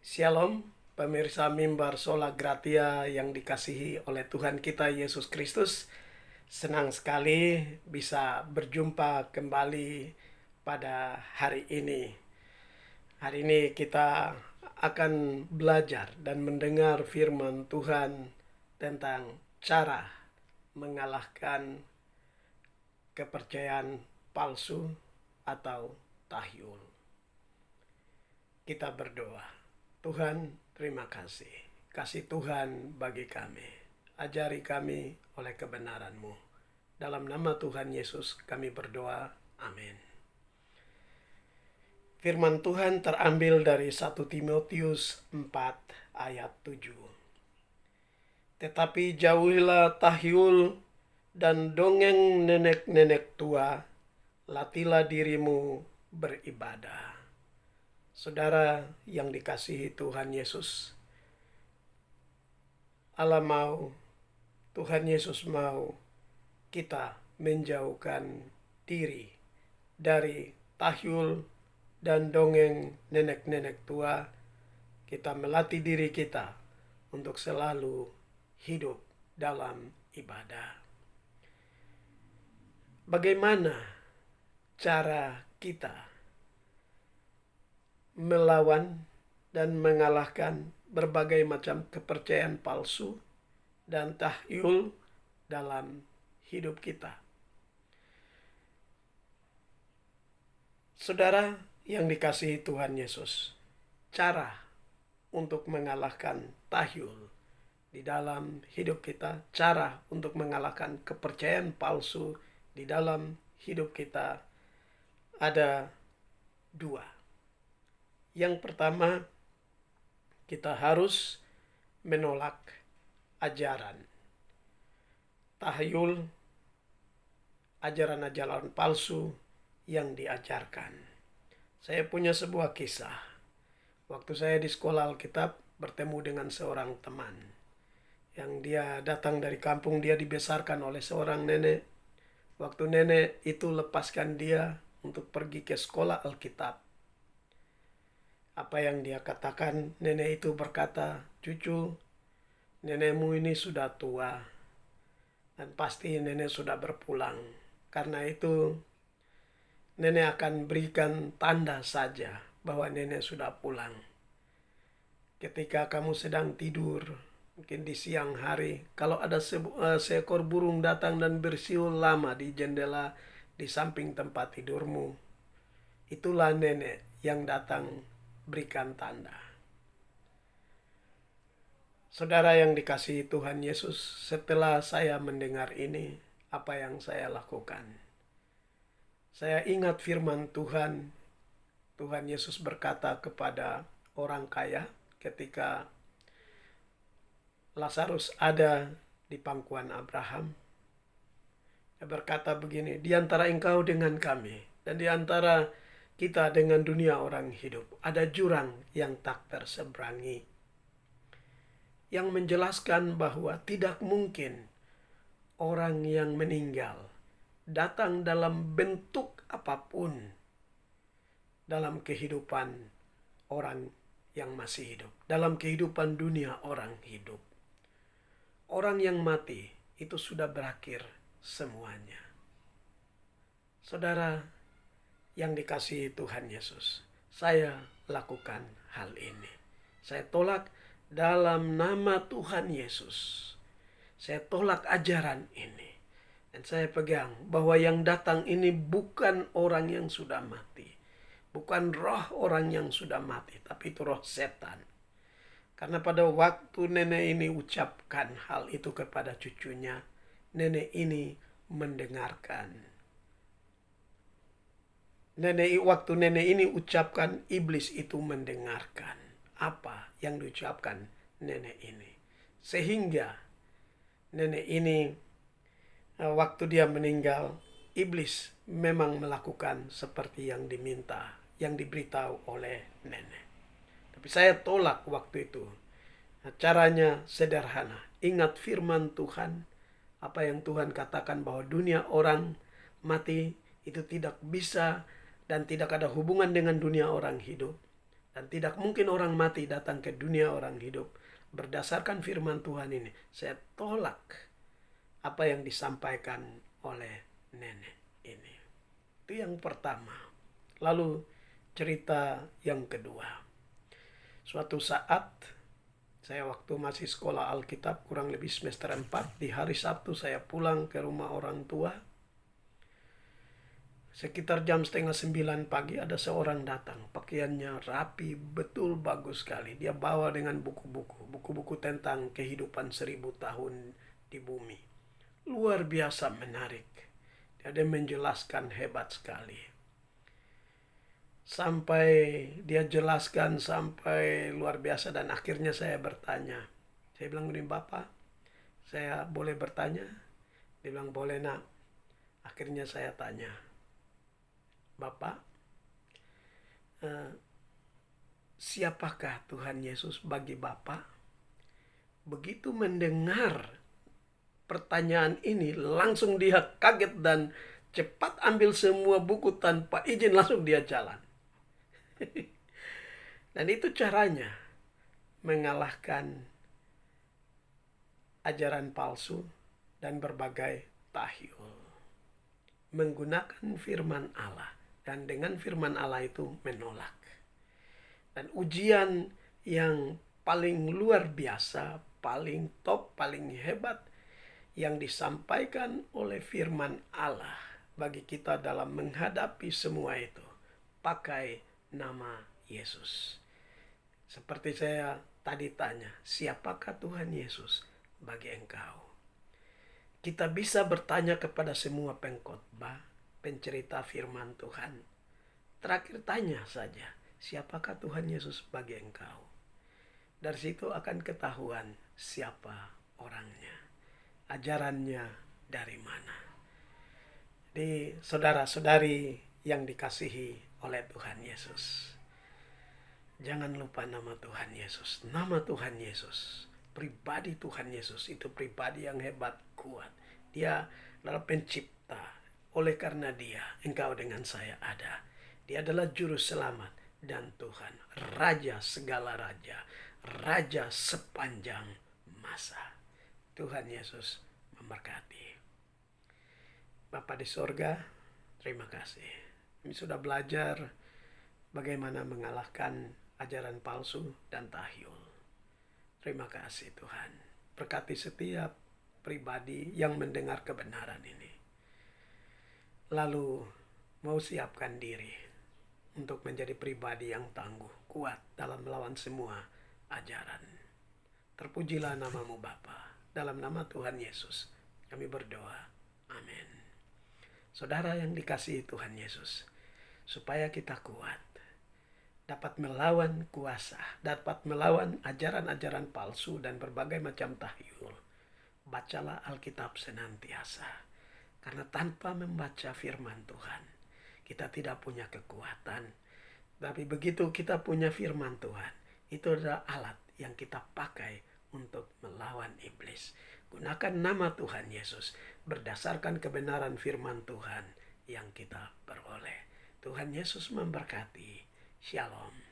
Shalom, pemirsa mimbar Sola Gratia yang dikasihi oleh Tuhan kita Yesus Kristus. Senang sekali bisa berjumpa kembali pada hari ini. Hari ini kita akan belajar dan mendengar firman Tuhan tentang cara mengalahkan kepercayaan palsu atau tahyul. Kita berdoa. Tuhan, terima kasih. Kasih Tuhan bagi kami. Ajari kami oleh kebenaran-Mu. Dalam nama Tuhan Yesus kami berdoa. Amin. Firman Tuhan terambil dari 1 Timotius 4 ayat 7. Tetapi jauhilah tahyul dan dongeng nenek-nenek tua, latihlah dirimu beribadah. Saudara yang dikasihi Tuhan Yesus, Allah mau, Tuhan Yesus mau kita menjauhkan diri dari tahyul dan dongeng nenek-nenek tua. Kita melatih diri kita untuk selalu hidup dalam ibadah. Bagaimana cara kita melawan dan mengalahkan berbagai macam kepercayaan palsu dan tahyul dalam hidup kita? Saudara yang dikasihi Tuhan Yesus, cara untuk mengalahkan tahyul di dalam hidup kita, cara untuk mengalahkan kepercayaan palsu di dalam hidup kita ada dua. Yang pertama, kita harus menolak ajaran tahyul, ajaran-ajaran palsu yang diajarkan. Saya punya sebuah kisah. Waktu saya di sekolah Alkitab bertemu dengan seorang teman yang dia datang dari kampung, dia dibesarkan oleh seorang nenek. Waktu nenek itu lepaskan dia untuk pergi ke sekolah Alkitab. Apa yang dia katakan, nenek itu berkata, "Cucu, nenekmu ini sudah tua dan pasti nenek sudah berpulang. Karena itu nenek akan berikan tanda saja bahwa nenek sudah pulang. Ketika kamu sedang tidur, mungkin di siang hari, kalau ada seekor burung datang dan bersiul lama di jendela di samping tempat tidurmu, itulah nenek yang datang berikan tanda." Saudara yang dikasihi Tuhan Yesus, setelah saya mendengar ini, apa yang saya lakukan? Saya ingat firman Tuhan. Tuhan Yesus berkata kepada orang kaya ketika Lazarus ada di pangkuan Abraham. Dia berkata begini, "Di antara engkau dengan kami, dan di antara kita dengan dunia orang hidup, ada jurang yang tak terseberangi." Yang menjelaskan bahwa tidak mungkin orang yang meninggal datang dalam bentuk apapun dalam kehidupan orang yang masih hidup, dalam kehidupan dunia orang hidup. Orang yang mati itu sudah berakhir semuanya. Saudara yang dikasihi Tuhan Yesus, saya lakukan hal ini. Saya tolak dalam nama Tuhan Yesus. Saya tolak ajaran ini. Dan saya pegang bahwa yang datang ini bukan orang yang sudah mati. Bukan roh orang yang sudah mati, tapi itu roh setan. Karena pada waktu nenek ini ucapkan hal itu kepada cucunya, nenek ini mendengarkan. Waktu nenek ini ucapkan, iblis itu mendengarkan apa yang diucapkan nenek ini. Sehingga nenek ini waktu dia meninggal, iblis memang melakukan seperti yang diminta, yang diberitahu oleh nenek. Tapi saya tolak waktu itu. Caranya sederhana. Ingat firman Tuhan, apa yang Tuhan katakan bahwa dunia orang mati itu tidak bisa dan tidak ada hubungan dengan dunia orang hidup. Dan tidak mungkin orang mati datang ke dunia orang hidup. Berdasarkan firman Tuhan ini, saya tolak apa yang disampaikan oleh nenek ini. Itu yang pertama. Lalu cerita yang kedua. Suatu saat, saya waktu masih sekolah Alkitab, kurang lebih semester 4, di hari Sabtu saya pulang ke rumah orang tua. Sekitar jam 8:30 pagi ada seorang datang. Pakaiannya rapi, betul bagus sekali. Dia bawa dengan buku-buku tentang kehidupan 1000 tahun di bumi. Luar biasa menarik. Dia menjelaskan hebat sekali. Sampai dia jelaskan sampai luar biasa dan akhirnya saya bertanya. Saya bilang, "Ini Bapak, saya boleh bertanya?" Dia bilang, "Boleh Nak." Akhirnya saya tanya, "Bapak, siapakah Tuhan Yesus bagi Bapak?" Begitu mendengar pertanyaan ini, langsung dia kaget dan cepat ambil semua buku tanpa izin, langsung dia jalan. Dan itu caranya mengalahkan ajaran palsu dan berbagai tahyul. Menggunakan firman Allah. Dan dengan firman Allah itu menolak. Dan ujian yang paling luar biasa, paling top, paling hebat yang disampaikan oleh firman Allah bagi kita dalam menghadapi semua itu, pakai nama Yesus. Seperti saya tadi tanya, siapakah Tuhan Yesus bagi engkau? Kita bisa bertanya kepada semua pengkhotbah, pencerita firman Tuhan. Terakhir tanya saja, siapakah Tuhan Yesus bagi engkau? Dari situ akan ketahuan siapa orangnya, ajarannya dari mana. Jadi saudara-saudari yang dikasihi oleh Tuhan Yesus, jangan lupa nama Tuhan Yesus. Nama Tuhan Yesus, pribadi Tuhan Yesus itu pribadi yang hebat, kuat. Dia adalah pencipta. Oleh karena dia, engkau dengan saya ada. Dia adalah juru selamat dan Tuhan, Raja segala raja, Raja sepanjang masa. Tuhan Yesus memberkati. Bapa di sorga, terima kasih. Kami sudah belajar bagaimana mengalahkan ajaran palsu dan tahyul. Terima kasih Tuhan. Berkati setiap pribadi yang mendengar kebenaran ini. Lalu mau siapkan diri untuk menjadi pribadi yang tangguh, kuat dalam melawan semua ajaran. Terpujilah namamu Bapa. Dalam nama Tuhan Yesus kami berdoa. Amin. Saudara yang dikasihi Tuhan Yesus, supaya kita kuat, dapat melawan kuasa, dapat melawan ajaran-ajaran palsu dan berbagai macam tahyul, bacalah Alkitab senantiasa. Karena tanpa membaca firman Tuhan, kita tidak punya kekuatan. Tapi begitu kita punya firman Tuhan, itu adalah alat yang kita pakai untuk melawan iblis. Gunakan nama Tuhan Yesus berdasarkan kebenaran firman Tuhan yang kita peroleh. Tuhan Yesus memberkati. Shalom.